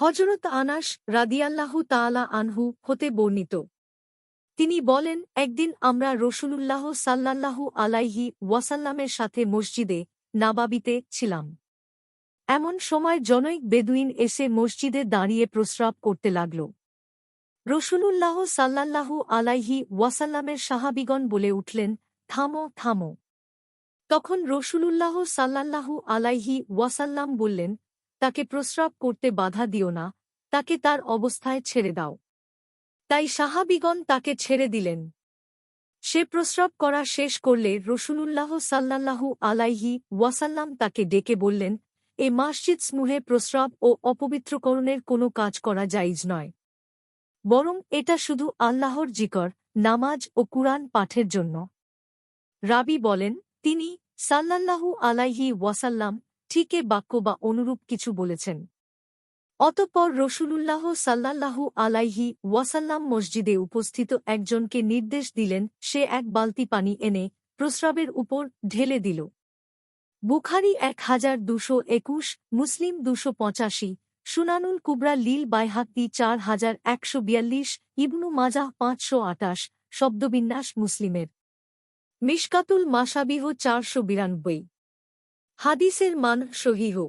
হযরত আনাস রাদিয়াল্লাহু তাআলা আনহু হতে বর্ণিত। তিনি বলেন, একদিন আমরা রাসূলুল্লাহ সাল্লাল্লাহু আলাইহি ওয়াসাল্লামের সাথে মসজিদে নাবাবিতে ছিলাম। এমন সময় জনৈক বেদুইন এসে মসজিদে দাঁড়িয়ে প্রস্রাব করতে লাগল। রাসূলুল্লাহ সাল্লাল্লাহু আলাইহি ওয়াসাল্লামের সাহাবীগণ বলে উঠলেন, থামো থামো। তখন রাসূলুল্লাহ সাল্লাল্লাহু আলাইহি ওয়াসাল্লাম বললেন, তাকে প্রস্রাব করতে বাধা দিও না, তাকে তার অবস্থায় ছেড়ে দাও। তাই সাহাবীগণ তাকে ছেড়ে দিলেন। সে প্রস্রাব করা শেষ করলে রাসূলুল্লাহ সাল্লাল্লাহু আলাইহি ওয়াসাল্লাম তাকে ডেকে বললেন, এ মসজিদসমূহে প্রস্রাব ও অপবিত্রকরণের কোনো কাজ করা জায়েজ নয়। বরং এটা শুধু আল্লাহর জিকর, নামাজ ও কুরআন পাঠের জন্য। রাবী বলেন, তিনি সাল্লাল্লাহু আলাইহি ওয়াসাল্লাম ঠিক এ বাক্য বা অনুরূপ কিছু বলেছেন। অতঃপর রাসূলুল্লাহ সাল্লাল্লাহু আলাইহি ওয়াসাল্লাম মসজিদে উপস্থিত একজনকে নির্দেশ দিলেন, সে এক বালতি পানি এনে প্রস্রাবের উপর ঢেলে দিল। বুখারী 1221, মুসলিম 285, সুনানুল কুবরা লিল বাইহাক্কি 4142, ইবনু মাজাহ 528, শব্দবিন্যাস মুসলিমের। মিশকাতুল মাশাবিহ 492। হাদিসের মান সহিহ।